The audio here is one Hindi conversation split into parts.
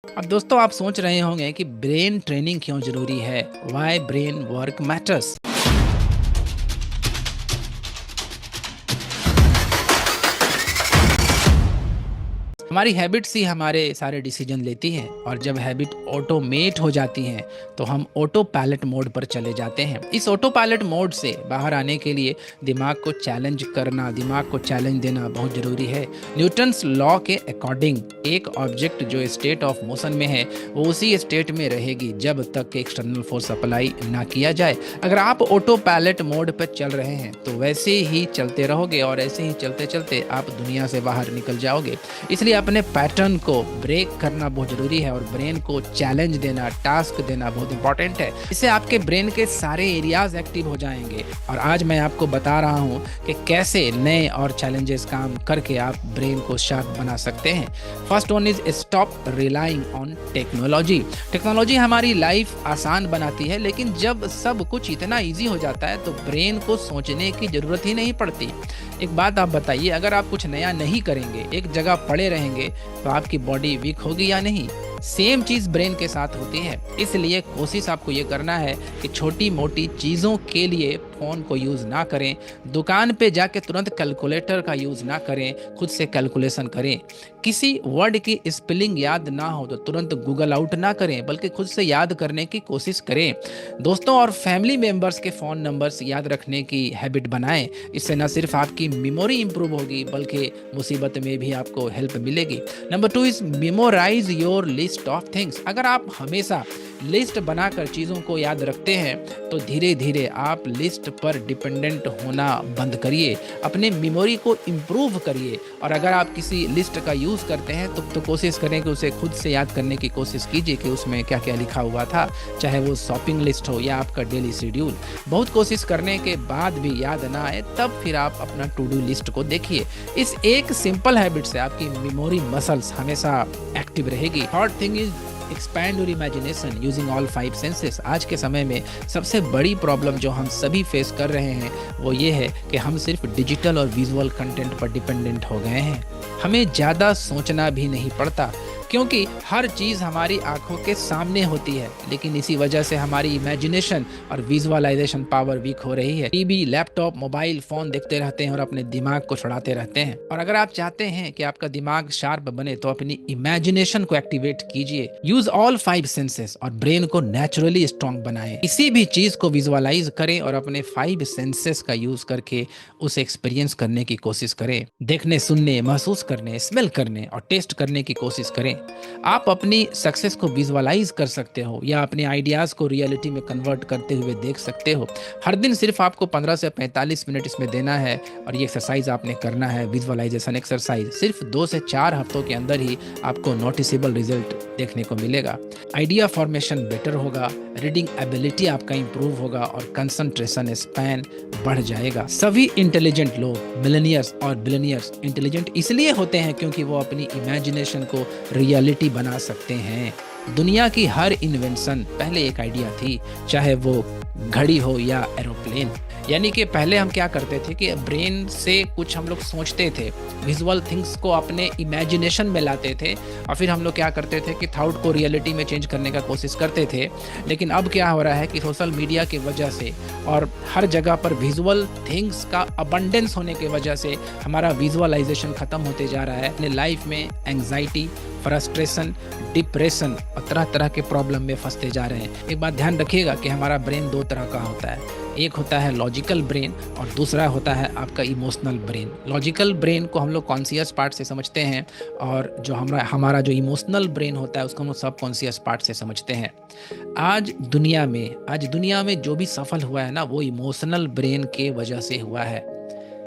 अब दोस्तों आप सोच रहे होंगे कि ब्रेन ट्रेनिंग क्यों जरूरी है, वाई ब्रेन वर्क मैटर्स। हमारी हैबिट्स ही हमारे सारे डिसीजन लेती हैं और जब हैबिट ऑटोमेट हो जाती हैं तो हम ऑटो पायलट मोड पर चले जाते हैं। इस ऑटो पायलट मोड से बाहर आने के लिए दिमाग को चैलेंज करना, दिमाग को चैलेंज देना बहुत ज़रूरी है। न्यूटन्स लॉ के अकॉर्डिंग एक ऑब्जेक्ट जो स्टेट ऑफ मोशन में है वो उसी स्टेट में रहेगी जब तक कि एक्सटर्नल फोर्स अप्लाई ना किया जाए। अगर आप ऑटो पायलट मोड पर चल रहे हैं तो वैसे ही चलते रहोगे और ऐसे ही चलते चलते आप दुनिया से बाहर निकल जाओगे। इसलिए अपने पैटर्न को ब्रेक करना बहुत जरूरी है और ब्रेन को चैलेंज देना, टास्क देना बहुत इंपॉर्टेंट है। इससे आपके ब्रेन के सारे एरियाज एक्टिव हो जाएंगे और आज मैं आपको बता रहा हूं कि कैसे नए और चैलेंजेस काम करके आप ब्रेन को शार्प बना सकते हैं। First one is stop relying on technology. Technology हमारी लाइफ आसान बनाती है, लेकिन जब सब कुछ इतना ईजी हो जाता है तो ब्रेन को सोचने की जरूरत ही नहीं पड़ती। एक बात आप बताइए, अगर आप कुछ नया नहीं करेंगे, एक जगह पड़े रहेंगे, तो आपकी बॉडी वीक होगी या नहीं? सेम चीज ब्रेन के साथ होती है। इसलिए कोशिश आपको ये करना है कि छोटी मोटी चीज़ों के लिए फ़ोन को यूज़ ना करें, दुकान पे जाके तुरंत कैलकुलेटर का यूज़ ना करें, खुद से कैलकुलेशन करें। किसी वर्ड की स्पेलिंग याद ना हो तो तुरंत गूगल आउट ना करें, बल्कि खुद से याद करने की कोशिश करें। दोस्तों और फैमिली मेंबर्स के फ़ोन नंबर्स याद रखने की हैबिट बनाएं। इससे न सिर्फ आपकी मेमोरी इंप्रूव होगी बल्कि मुसीबत में भी आपको हेल्प मिलेगी। Number 2 is memorize your list of things. अगर आप हमेशा लिस्ट बनाकर चीज़ों को याद रखते हैं तो धीरे धीरे आप लिस्ट पर डिपेंडेंट होना बंद करिए, अपने मेमोरी को इम्प्रूव करिए। और अगर आप किसी लिस्ट का यूज़ करते हैं तो कोशिश करें कि उसे खुद से याद करने की कोशिश कीजिए कि उसमें क्या क्या लिखा हुआ था, चाहे वो शॉपिंग लिस्ट हो या आपका डेली शेड्यूल। बहुत कोशिश करने के बाद भी याद ना आए तब फिर आप अपना टू डू लिस्ट को देखिए। इस एक सिंपल हैबिट से आपकी मेमोरी मसल्स हमेशा एक्टिव रहेगी। Third thing is expand your imagination using all 5 senses. आज के समय में सबसे बड़ी प्रॉब्लम जो हम सभी फेस कर रहे हैं वो ये है कि हम सिर्फ डिजिटल और विजुअल कंटेंट पर डिपेंडेंट हो गए हैं। हमें ज़्यादा सोचना भी नहीं पड़ता क्योंकि हर चीज़ हमारी आंखों के सामने होती है, लेकिन इसी वजह से हमारी इमेजिनेशन और विजुअलाइजेशन पावर वीक हो रही है। टीवी, लैपटॉप, मोबाइल फोन देखते रहते हैं और अपने दिमाग को छुड़ाते रहते हैं। और अगर आप चाहते हैं कि आपका दिमाग शार्प बने तो अपनी इमेजिनेशन को एक्टिवेट कीजिए। यूज ऑल 5 सेंसेस और ब्रेन को नेचुरली स्ट्रॉन्ग बनाएं। किसी भी चीज को विजुअलाइज करें और अपने 5 सेंसेस का यूज करके उसे एक्सपीरियंस करने की कोशिश करें। देखने, सुनने, महसूस करने, स्मेल करने और टेस्ट करने की कोशिश करें। आप अपनी सक्सेस को विजुअलाइज कर सकते हो या अपने आइडियाज को रियलिटी में कन्वर्ट करते हुए देख सकते हो। हर दिन सिर्फ आपको 15 से 45 मिनट इसमें देना है और ये एक्सरसाइज आपने करना है, विजुअलाइजेशन एक्सरसाइज। सिर्फ 2 से 4 हफ्तों के अंदर ही आपको नोटिसेबल रिजल्ट देखने को मिलेगा। आइडिया फॉर्मेशन बेटर होगा, रीडिंग एबिलिटी आपका इंप्रूव होगा और कंसंट्रेशन स्पैन बढ़ जाएगा। सभी इंटेलिजेंट लोग, मिलेनियर्स और बिलियनियर्स इंटेलिजेंट इसलिए होते हैं क्योंकि वो अपनी इमेजिनेशन को रियलिटी बना सकते हैं। दुनिया की हर इन्वेंशन पहले एक आइडिया थी, चाहे वो घड़ी हो या एरोप्लेन। यानी कि पहले हम क्या करते थे कि ब्रेन से कुछ हम लोग सोचते थे, विजुअल थिंग्स को अपने इमेजिनेशन में लाते थे और फिर हम लोग क्या करते थे कि थॉट को रियलिटी में चेंज करने का कोशिश करते थे। लेकिन अब क्या हो रहा है कि सोशल मीडिया की वजह से और हर जगह पर विजुअल थिंग्स का अबंडेंस होने की वजह से हमारा विजुअलाइजेशन खत्म होते जा रहा है। अपने लाइफ में एंग्जाइटी, फ्रस्ट्रेशन, डिप्रेशन और तरह तरह के प्रॉब्लम में फंसते जा रहे हैं। एक बात ध्यान रखिएगा कि हमारा ब्रेन 2 तरह का होता है। एक होता है लॉजिकल ब्रेन और दूसरा होता है आपका इमोशनल ब्रेन। लॉजिकल ब्रेन को हम लोग कॉन्शियस पार्ट से समझते हैं और जो हमारा जो इमोशनल ब्रेन होता है उसको हम लोग सब कॉन्शियस पार्ट से समझते हैं। आज दुनिया में जो भी सफल हुआ है ना, वो इमोशनल ब्रेन के वजह से हुआ है।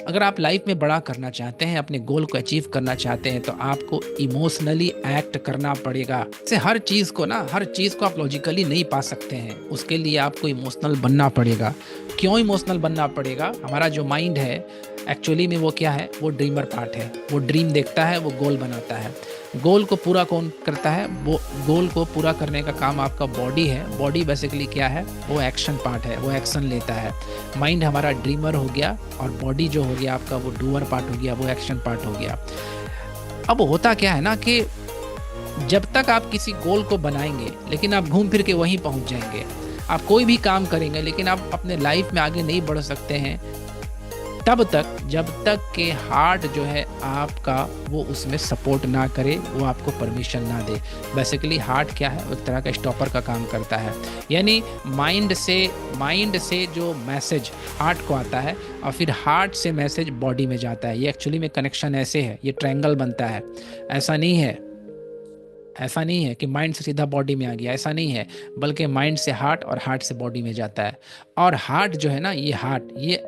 अगर आप लाइफ में बड़ा करना चाहते हैं, अपने गोल को अचीव करना चाहते हैं तो आपको इमोशनली एक्ट करना पड़ेगा। से हर चीज़ को आप लॉजिकली नहीं पा सकते हैं, उसके लिए आपको इमोशनल बनना पड़ेगा। क्यों इमोशनल बनना पड़ेगा? हमारा जो माइंड है एक्चुअली में वो क्या है, वो ड्रीमर पार्ट है। वो ड्रीम देखता है, वो गोल बनाता है। गोल को पूरा कौन करता है? वो गोल को पूरा करने का काम आपका बॉडी है। बॉडी बेसिकली क्या है? वो एक्शन पार्ट है, वो एक्शन लेता है। माइंड हमारा ड्रीमर हो गया और बॉडी जो हो गया आपका वो डूअर पार्ट हो गया, वो एक्शन पार्ट हो गया। अब होता क्या है ना कि जब तक आप किसी गोल को बनाएंगे लेकिन आप घूम फिर के वहीं पहुंच जाएंगे। आप कोई भी काम करेंगे लेकिन आप अपने लाइफ में आगे नहीं बढ़ सकते हैं तब तक जब तक के हार्ट जो है आपका वो उसमें सपोर्ट ना करे, वो आपको परमिशन ना दे। बेसिकली हार्ट क्या है, एक तरह का स्टॉपर का काम करता है। यानी माइंड से जो मैसेज हार्ट को आता है और फिर हार्ट से मैसेज बॉडी में जाता है। ये एक्चुअली में कनेक्शन ऐसे है, ये ट्रायंगल बनता है। ऐसा नहीं है कि माइंड से सीधा बॉडी में आ गया, ऐसा नहीं है, बल्कि माइंड से हार्ट और हार्ट से बॉडी में जाता है। और हार्ट जो है ना, ये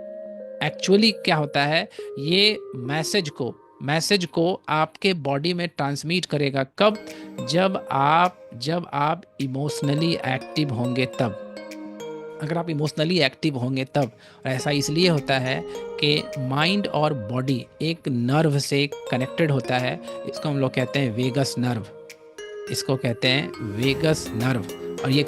एक्चुअली क्या होता है, ये मैसेज को आपके बॉडी में ट्रांसमिट करेगा। कब? जब आप इमोशनली एक्टिव होंगे तब। अगर आप इमोशनली एक्टिव होंगे तब। और ऐसा इसलिए होता है कि माइंड और बॉडी एक नर्व से कनेक्टेड होता है। इसको हम लोग कहते हैं वेगस नर्व। और ये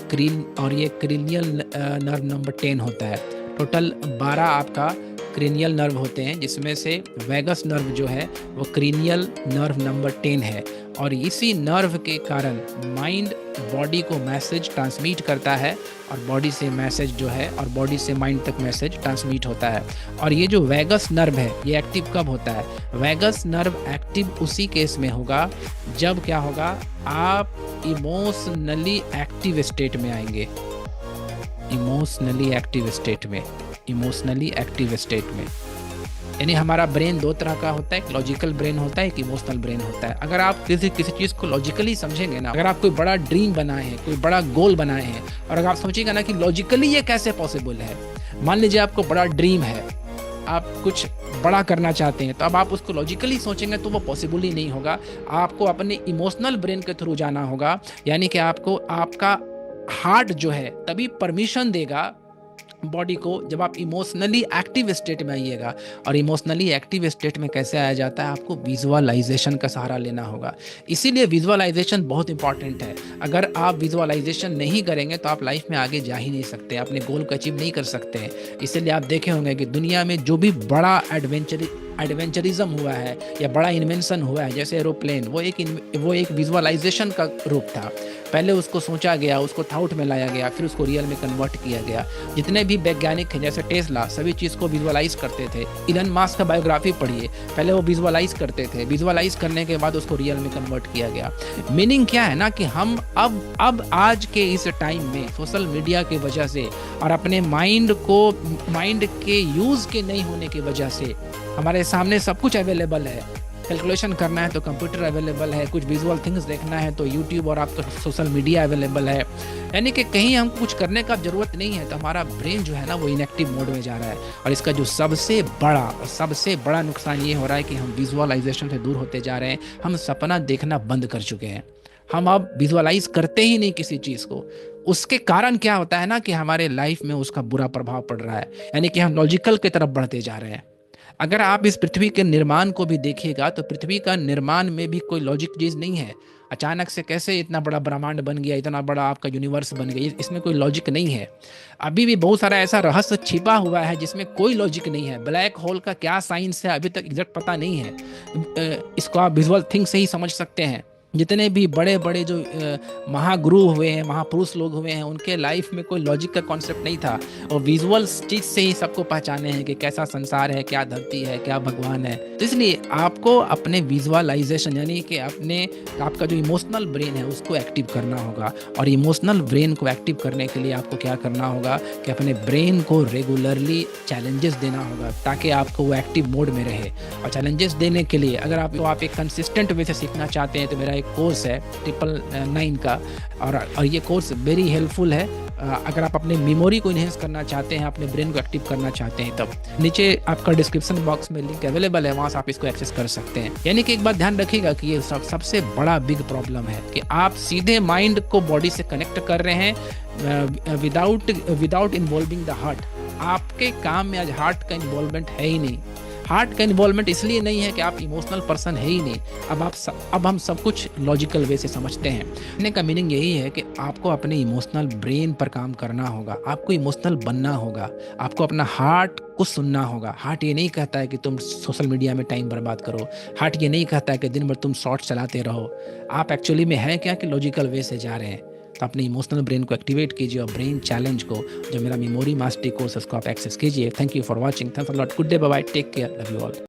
क्रीनियल नर्व नंबर 10 होता है। टोटल 12 आपका क्रीनियल नर्व होते हैं, जिसमें से वेगस नर्व जो है वो क्रीनियल नर्व नंबर 10 है। और इसी नर्व के कारण माइंड बॉडी को मैसेज ट्रांसमिट करता है और बॉडी से मैसेज जो है और बॉडी से माइंड तक मैसेज ट्रांसमिट होता है। और ये जो वेगस नर्व है ये एक्टिव कब होता है? वेगस नर्व एक्टिव उसी केस में होगा जब क्या होगा, आप इमोशनली एक्टिव स्टेट में आएंगे। इमोशनली एक्टिव स्टेट में यानी हमारा ब्रेन दो तरह का होता है, एक लॉजिकल ब्रेन होता है, एक इमोशनल ब्रेन होता है। अगर आप किसी चीज़ को लॉजिकली समझेंगे ना, अगर आप कोई बड़ा ड्रीम बनाए हैं, कोई बड़ा गोल बनाए हैं, और अगर आप समझिएगा ना कि लॉजिकली ये कैसे पॉसिबल है। मान लीजिए आपको बड़ा ड्रीम है, आप कुछ बड़ा करना चाहते हैं, तो अब आप उसको लॉजिकली सोचेंगे तो वो पॉसिबल ही नहीं होगा। आपको अपने इमोशनल ब्रेन के थ्रू जाना होगा। यानी कि आपको आपका हार्ट जो है तभी परमिशन देगा बॉडी को, जब आप इमोशनली एक्टिव स्टेट में आइएगा। और इमोशनली एक्टिव स्टेट में कैसे आया जाता है? आपको विजुअलाइजेशन का सहारा लेना होगा। इसीलिए विजुअलाइजेशन बहुत इंपॉर्टेंट है। अगर आप विजुअलाइजेशन नहीं करेंगे तो आप लाइफ में आगे जा ही नहीं सकते, अपने गोल को अचीव नहीं कर सकते हैं। इसीलिए आप देखे होंगे कि दुनिया में जो भी बड़ा एडवेंचरिज्म हुआ है या बड़ा इन्वेंशन हुआ है, जैसे एरोप्लेन, वो एक विजुअलाइजेशन का रूप था। पहले उसको सोचा गया, उसको थाउट में लाया गया, फिर उसको रियल में कन्वर्ट किया गया। जितने भी वैज्ञानिक हैं जैसे टेस्ला, सभी चीज़ को विजुअलाइज करते थे। इलन मास्क का बायोग्राफी पढ़िए, पहले वो विजुअलाइज करते थे, विजुअलाइज करने के बाद उसको रियल में कन्वर्ट किया गया। मीनिंग क्या है ना कि हम अब आज के इस टाइम में सोशल मीडिया की वजह से और अपने माइंड के यूज़ के नहीं होने की वजह से हमारे सामने सब कुछ अवेलेबल है। कैलकुलेशन करना है तो कंप्यूटर अवेलेबल है, कुछ विजुअल थिंग्स देखना है तो यूट्यूब और आपका सोशल मीडिया अवेलेबल है। यानी कि कहीं हम कुछ करने का ज़रूरत नहीं है, तो हमारा ब्रेन जो है ना वो इनएक्टिव मोड में जा रहा है। और इसका जो सबसे बड़ा नुकसान ये हो रहा है कि हम विजुअलाइजेशन से दूर होते जा रहे हैं। हम सपना देखना बंद कर चुके हैं। हम अब विजुअलाइज करते ही नहीं किसी चीज़ को। उसके कारण क्या होता है ना कि हमारे लाइफ में उसका बुरा प्रभाव पड़ रहा है। यानी कि हम लॉजिकल की तरफ बढ़ते जा रहे हैं। अगर आप इस पृथ्वी के निर्माण को भी देखिएगा तो पृथ्वी का निर्माण में भी कोई लॉजिक चीज़ नहीं है। अचानक से कैसे इतना बड़ा ब्रह्मांड बन गया, इतना बड़ा आपका यूनिवर्स बन गया, इसमें कोई लॉजिक नहीं है। अभी भी बहुत सारा ऐसा रहस्य छिपा हुआ है जिसमें कोई लॉजिक नहीं है। ब्लैक होल का क्या साइंस है अभी तक एग्जैक्ट पता नहीं है। इसको आप विजुअल थिंग से ही समझ सकते हैं। जितने भी बड़े बड़े जो महागुरु हुए हैं, महापुरुष लोग हुए हैं, उनके लाइफ में कोई लॉजिक का कॉन्सेप्ट नहीं था। और विजुअल चीज से ही सबको पहचाने हैं कि कैसा संसार है, क्या धरती है, क्या भगवान है। तो इसलिए आपको अपने विजुअलाइजेशन यानी कि आपका जो इमोशनल ब्रेन है उसको एक्टिव करना होगा। और इमोशनल ब्रेन को एक्टिव करने के लिए आपको क्या करना होगा कि अपने ब्रेन को रेगुलरली चैलेंजेस देना होगा ताकि आपको वो एक्टिव मोड में रहे। और चैलेंजेस देने के लिए अगर आप एक कंसिस्टेंट वे से सीखना चाहते हैं तो मेरा एक कोर्स है 999 का, और ये कोर्स वेरी हेल्पफुल है। अगर आप अपने मेमोरी को इन्हेंस करना चाहते हैं, अपने ब्रेन को एक्टिव करना चाहते हैं, तब नीचे आपका डिस्क्रिप्शन बॉक्स में लिंक अवेलेबल है, वहां से आप इसको एक्सेस कर सकते हैं। यानी कि एक बात ध्यान रखिएगा कि ये सबसे बड़ा बिग प्रॉब्लम है कि आप सीधे माइंड को बॉडी से कनेक्ट कर रहे हैं विदाउट इन्वॉल्विंग द हार्ट। आपके काम में आज हार्ट का इन्वॉल्वमेंट है ही नहीं। हार्ट का इन्वॉल्वमेंट इसलिए नहीं है कि आप इमोशनल पर्सन है ही नहीं। अब हम सब कुछ लॉजिकल वे से समझते हैं। कहने का मीनिंग यही है कि आपको अपने इमोशनल ब्रेन पर काम करना होगा, आपको इमोशनल बनना होगा, आपको अपना हार्ट को सुनना होगा। हार्ट ये नहीं कहता है कि तुम सोशल मीडिया में टाइम बर्बाद करो। हार्ट ये नहीं कहता है कि दिन भर तुम शॉर्ट्स चलाते रहो। आप एक्चुअली में हैं क्या कि लॉजिकल वे से जा रहे हैं। तो अपने इमोशनल ब्रेन को एक्टिवेट कीजिए और ब्रेन चैलेंज को, जो मेरा मेमोरी मास्टरी कोर्स है, उसको आप एक्सेस कीजिए। Thank you for watching. Thanks a lot. Good day, bye bye, take care, love you all.